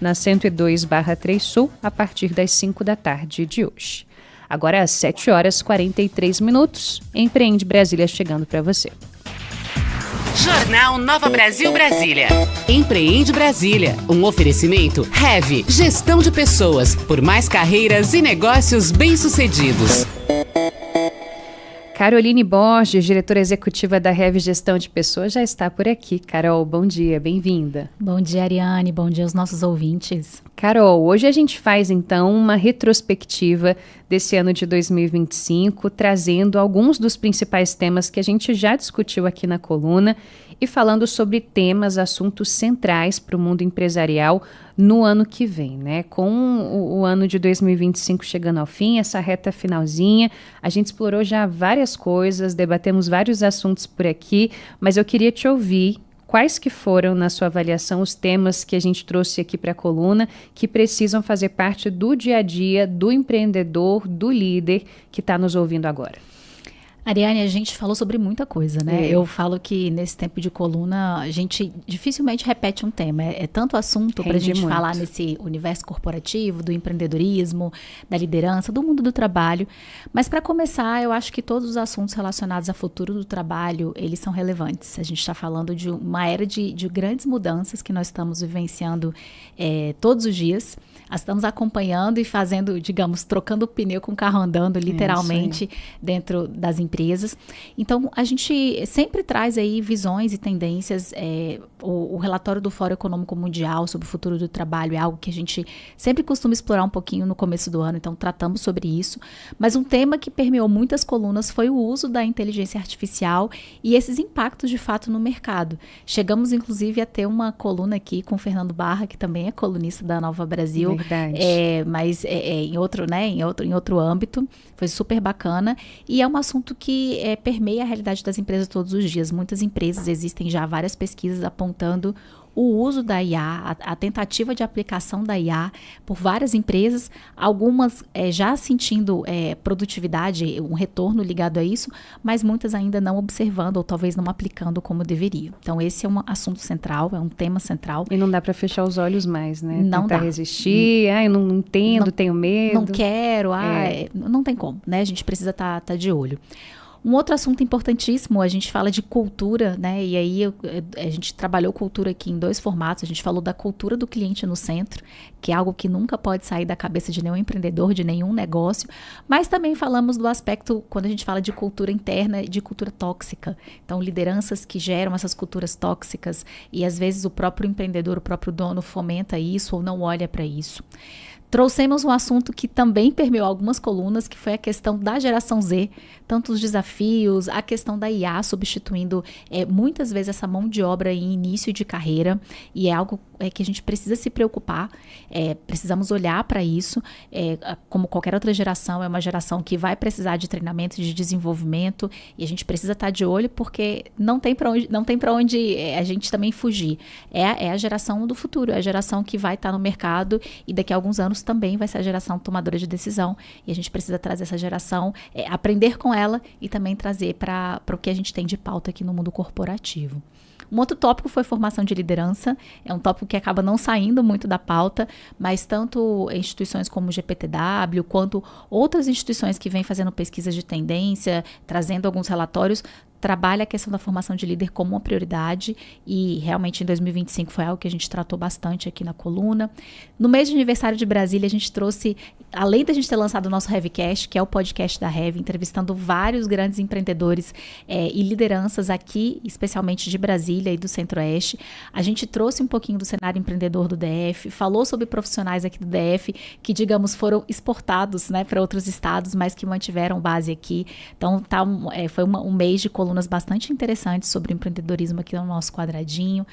na 102/3 Sul, a partir das 5 da tarde de hoje. Agora às 7h43, Empreende Brasília chegando para você. Jornal Nova Brasil Brasília. Empreende Brasília. Um oferecimento Heavy, gestão de pessoas, por mais carreiras e negócios bem-sucedidos. Caroline Borges, diretora executiva da Heavy Gestão de Pessoas, já está por aqui. Carol, bom dia, bem-vinda. Bom dia, Ariane, bom dia aos nossos ouvintes. Carol, hoje a gente faz então uma retrospectiva desse ano de 2025, trazendo alguns dos principais temas que a gente já discutiu aqui na coluna e falando sobre temas, assuntos centrais para o mundo empresarial no ano que vem, né? Com o ano de 2025 chegando ao fim, essa reta finalzinha, a gente explorou já várias coisas, debatemos vários assuntos por aqui, mas eu queria te ouvir. Quais que foram, na sua avaliação, os temas que a gente trouxe aqui para a coluna que precisam fazer parte do dia a dia do empreendedor, do líder que está nos ouvindo agora? Ariane, a gente falou sobre muita coisa, né? Eu falo que nesse tempo de coluna a gente dificilmente repete um tema. É tanto assunto para a gente falar nesse universo corporativo, do empreendedorismo, da liderança, do mundo do trabalho. Mas para começar, eu acho que todos os assuntos relacionados ao futuro do trabalho, eles são relevantes. A gente está falando de uma era de grandes mudanças que nós estamos vivenciando todos os dias. Estamos acompanhando e fazendo, digamos, trocando o pneu com o carro andando, literalmente, dentro das empresas. Então, a gente sempre traz aí visões e tendências. O relatório do Fórum Econômico Mundial sobre o futuro do trabalho é algo que a gente sempre costuma explorar um pouquinho no começo do ano, então tratamos sobre isso. Mas um tema que permeou muitas colunas foi o uso da inteligência artificial e esses impactos, de fato, no mercado. Chegamos, inclusive, a ter uma coluna aqui com o Fernando Barra, que também é colunista da Nova Brasil, mas em outro âmbito. Foi super bacana e é um assunto que permeia a realidade das empresas todos os dias. Muitas empresas, existem já várias pesquisas apontando o uso da IA, a tentativa de aplicação da IA por várias empresas, algumas já sentindo produtividade, um retorno ligado a isso, mas muitas ainda não observando ou talvez não aplicando como deveria. Então esse é um assunto central, é um tema central. E não dá para fechar os olhos mais, né? Não Tentar dá. Resistir, eu não entendo, tenho medo. Não quero, não tem como, né? A gente precisa tá de olho. Um outro assunto importantíssimo, a gente fala de cultura, né? E aí a gente trabalhou cultura aqui em 2 formatos. A gente falou da cultura do cliente no centro, que é algo que nunca pode sair da cabeça de nenhum empreendedor, de nenhum negócio. Mas também falamos do aspecto, quando a gente fala de cultura interna, de cultura tóxica. Então, lideranças que geram essas culturas tóxicas e às vezes o próprio empreendedor, o próprio dono fomenta isso ou não olha para isso. Trouxemos um assunto que também permeou algumas colunas, que foi a questão da geração Z, tanto os desafios, a questão da IA substituindo muitas vezes essa mão de obra em início de carreira, e é algo que a gente precisa se preocupar, precisamos olhar para isso, como qualquer outra geração, é uma geração que vai precisar de treinamento, de desenvolvimento, e a gente precisa estar de olho porque não tem para onde a gente também fugir. É a geração do futuro, é a geração que vai estar no mercado e daqui a alguns anos também vai ser a geração tomadora de decisão, e a gente precisa trazer essa geração, aprender com ela e também trazer para o que a gente tem de pauta aqui no mundo corporativo. Um outro tópico foi formação de liderança, é um tópico que acaba não saindo muito da pauta, mas tanto instituições como o GPTW, quanto outras instituições que vêm fazendo pesquisas de tendência, trazendo alguns relatórios, trabalha a questão da formação de líder como uma prioridade e realmente em 2025 foi algo que a gente tratou bastante aqui na coluna. No mês de aniversário de Brasília, a gente trouxe, além da gente ter lançado o nosso Heavycast, que é o podcast da Heavy, entrevistando vários grandes empreendedores e lideranças aqui, especialmente de Brasília e do Centro-Oeste, a gente trouxe um pouquinho do cenário empreendedor do DF, falou sobre profissionais aqui do DF que, digamos, foram exportados, né, para outros estados, mas que mantiveram base aqui. Então, foi um mês de coluna bastante interessantes sobre empreendedorismo aqui no nosso quadradinho.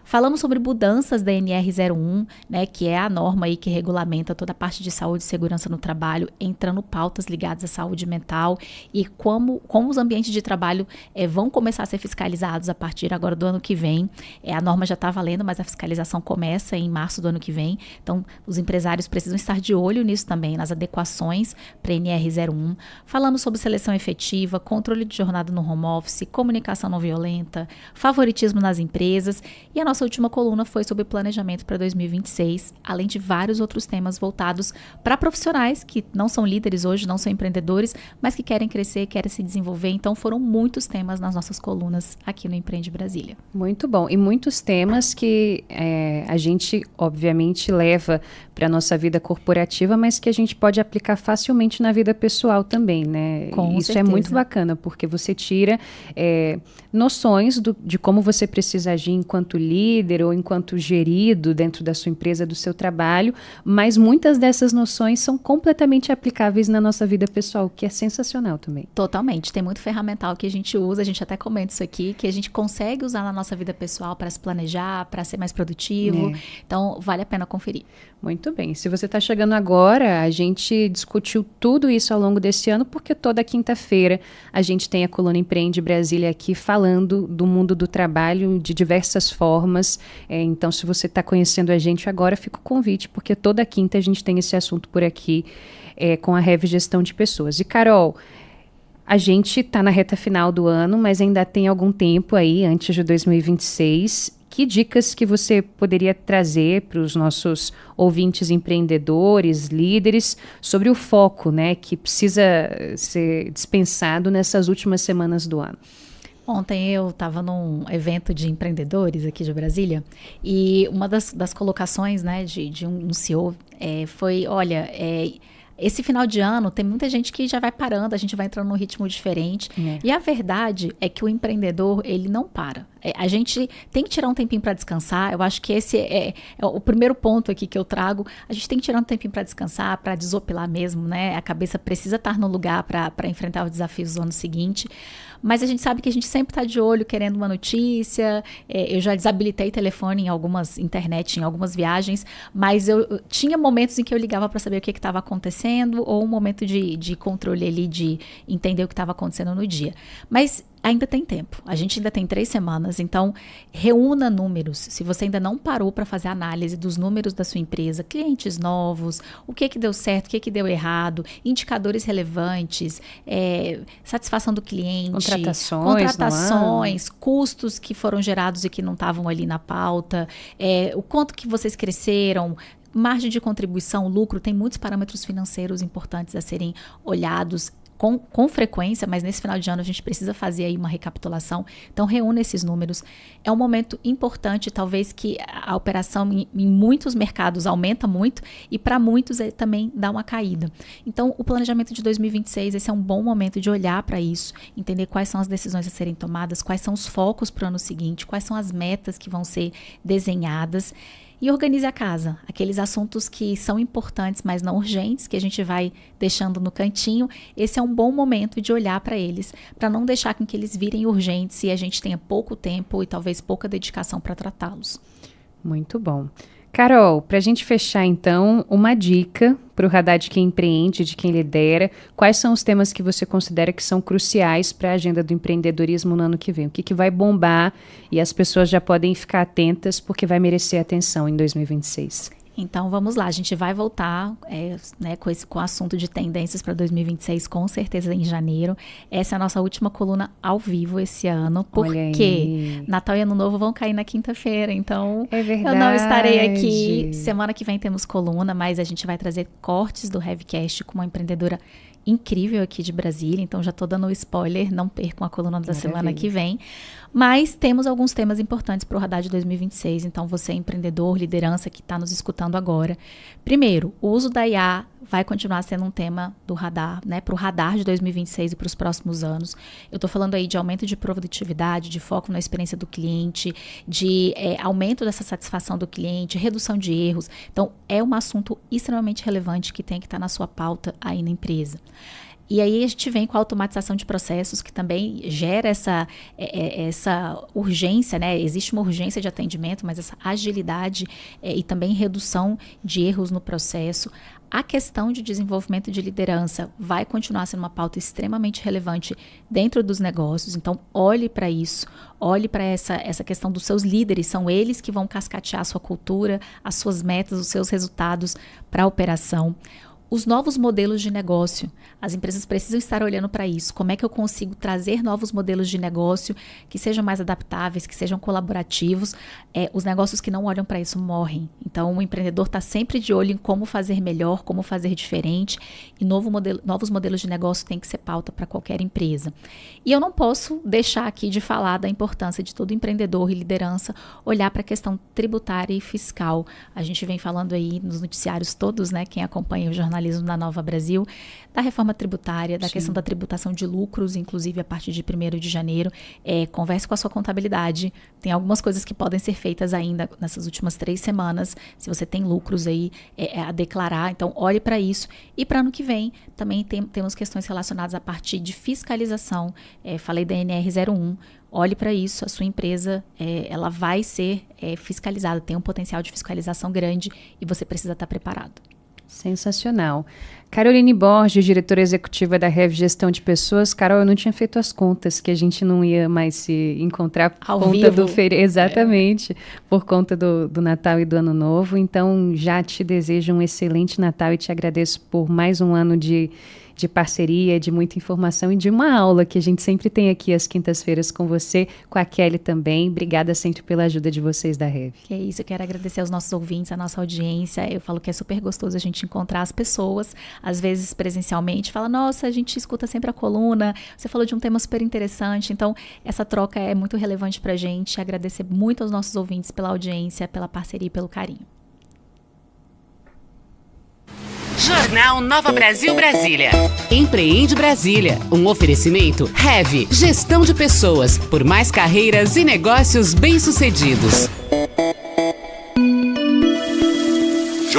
Falamos sobre mudanças da NR01, né, que é a norma aí que regulamenta toda a parte de saúde e segurança no trabalho, entrando pautas ligadas à saúde mental e como os ambientes de trabalho vão começar a ser fiscalizados a partir agora do ano que vem. A norma já está valendo, mas a fiscalização começa em março do ano que vem. Então, os empresários precisam estar de olho nisso também, nas adequações para a NR01. Falamos sobre seleção efetiva, controle de jornada no home office, comunicação não violenta, favoritismo nas empresas. E a nossa última coluna foi sobre planejamento para 2026, além de vários outros temas voltados para profissionais que não são líderes hoje, não são empreendedores, mas que querem crescer, querem se desenvolver. Então foram muitos temas nas nossas colunas aqui no Empreende Brasília. Muito bom. E muitos temas que a gente, obviamente, leva para a nossa vida corporativa, mas que a gente pode aplicar facilmente na vida pessoal também, né? Com Isso certeza. é muito bacana, porque você tira noções de como você precisa agir enquanto líder ou enquanto gerido dentro da sua empresa, do seu trabalho, mas muitas dessas noções são completamente aplicáveis na nossa vida pessoal, o que é sensacional também. Totalmente. Tem muito ferramental que a gente usa, a gente até comenta isso aqui, que a gente consegue usar na nossa vida pessoal para se planejar, para ser mais produtivo. Então, vale a pena conferir. Muito bem. Se você está chegando agora, a gente discutiu tudo isso ao longo desse ano, porque toda quinta-feira a gente tem a coluna Empreende Brasília aqui falando do mundo do trabalho de diversas formas. Então, se você está conhecendo a gente agora, fica o convite, porque toda quinta a gente tem esse assunto por aqui com a Heavy Gestão de Pessoas. E, Carol, a gente está na reta final do ano, mas ainda tem algum tempo aí antes de 2026. Que dicas que você poderia trazer para os nossos ouvintes empreendedores, líderes, sobre o foco, né, que precisa ser dispensado nessas últimas semanas do ano? Ontem eu estava num evento de empreendedores aqui de Brasília e uma das colocações, né, de um CEO foi, olha, esse final de ano tem muita gente que já vai parando, a gente vai entrando num ritmo diferente. E a verdade é que o empreendedor, ele não para. A gente tem que tirar um tempinho para descansar. Eu acho que esse é o primeiro ponto aqui que eu trago. A gente tem que tirar um tempinho para descansar, para desopilar mesmo, né? A cabeça precisa estar no lugar para enfrentar os desafios do ano seguinte. Mas a gente sabe que a gente sempre está de olho, querendo uma notícia. Eu já desabilitei telefone em algumas internet, em algumas viagens, mas eu tinha momentos em que eu ligava para saber o que estava acontecendo, ou um momento de controle ali, de entender o que estava acontecendo no dia. Mas ainda tem tempo. A gente ainda tem 3 semanas, então reúna números. Se você ainda não parou para fazer análise dos números da sua empresa, clientes novos, o que deu certo, o que deu errado, indicadores relevantes, satisfação do cliente, contratações, custos que foram gerados e que não estavam ali na pauta, o quanto que vocês cresceram, margem de contribuição, lucro, tem muitos parâmetros financeiros importantes a serem olhados com frequência, mas nesse final de ano a gente precisa fazer aí uma recapitulação. Então, reúna esses números. É um momento importante, talvez que a operação em muitos mercados aumenta muito e para muitos ele também dá uma caída. Então, o planejamento de 2026, esse é um bom momento de olhar para isso, entender quais são as decisões a serem tomadas, quais são os focos para o ano seguinte, quais são as metas que vão ser desenhadas. E organize a casa, aqueles assuntos que são importantes, mas não urgentes, que a gente vai deixando no cantinho. Esse é um bom momento de olhar para eles, para não deixar com que eles virem urgentes e a gente tenha pouco tempo e talvez pouca dedicação para tratá-los. Muito bom. Carol, para a gente fechar então, uma dica para o radar de quem empreende, de quem lidera. Quais são os temas que você considera que são cruciais para a agenda do empreendedorismo no ano que vem? O que vai bombar e as pessoas já podem ficar atentas porque vai merecer atenção em 2026? Então, vamos lá, a gente vai voltar com o assunto de tendências para 2026, com certeza em janeiro. Essa é a nossa última coluna ao vivo esse ano, porque Natal e Ano Novo vão cair na quinta-feira, então eu não estarei aqui. Semana que vem temos coluna, mas a gente vai trazer cortes do Heavycast com uma empreendedora incrível aqui de Brasília, então já estou dando o spoiler, não percam a coluna da semana que vem. Mas temos alguns temas importantes para o radar de 2026, então você empreendedor, liderança que está nos escutando agora. Primeiro, o uso da IA vai continuar sendo um tema do radar, né, para o radar de 2026 e para os próximos anos. Eu estou falando aí de aumento de produtividade, de foco na experiência do cliente, de aumento dessa satisfação do cliente, redução de erros. Então, é um assunto extremamente relevante que tem que estar na sua pauta aí na empresa. E aí a gente vem com a automatização de processos, que também gera essa urgência, né? Existe uma urgência de atendimento, mas essa agilidade e também redução de erros no processo. A questão de desenvolvimento de liderança vai continuar sendo uma pauta extremamente relevante dentro dos negócios. Então, olhe para isso, olhe para essa questão dos seus líderes. São eles que vão cascatear a sua cultura, as suas metas, os seus resultados para a operação. Os novos modelos de negócio, as empresas precisam estar olhando para isso. Como é que eu consigo trazer novos modelos de negócio que sejam mais adaptáveis, que sejam colaborativos? Os negócios que não olham para isso morrem. Então, o empreendedor está sempre de olho em como fazer melhor, como fazer diferente, e novos modelos de negócio têm que ser pauta para qualquer empresa. E eu não posso deixar aqui de falar da importância de todo empreendedor e liderança olhar para a questão tributária e fiscal. A gente vem falando aí nos noticiários todos, né, quem acompanha o jornalismo na Nova Brasil, da reforma tributária, da questão da tributação de lucros, inclusive a partir de 1º de janeiro. Converse com a sua contabilidade. Tem algumas coisas que podem ser feitas ainda nessas últimas 3 semanas, se você tem lucros aí a declarar. Então, olhe para isso. E para ano que vem, também temos questões relacionadas a partir de fiscalização. Falei da NR01. Olhe para isso, a sua empresa ela vai ser fiscalizada, tem um potencial de fiscalização grande e você precisa estar preparado. Sensacional. Caroline Borges, diretora executiva da Rev Gestão de Pessoas. Carol, eu não tinha feito as contas, que a gente não ia mais se encontrar por conta do feriado. Exatamente, por conta do Natal e do Ano Novo. Então, já te desejo um excelente Natal e te agradeço por mais um ano de parceria, de muita informação e de uma aula que a gente sempre tem aqui às quintas-feiras com você, com a Kelly também. Obrigada sempre pela ajuda de vocês da Rev. Que é isso, eu quero agradecer aos nossos ouvintes, à nossa audiência. Eu falo que é super gostoso a gente encontrar as pessoas, às vezes presencialmente, fala, nossa, a gente escuta sempre a coluna, você falou de um tema super interessante, então essa troca é muito relevante pra gente. Agradecer muito aos nossos ouvintes pela audiência, pela parceria e pelo carinho. Jornal Nova Brasil Brasília. Empreende Brasília. Um oferecimento Rev, Gestão de Pessoas, por mais carreiras e negócios bem-sucedidos.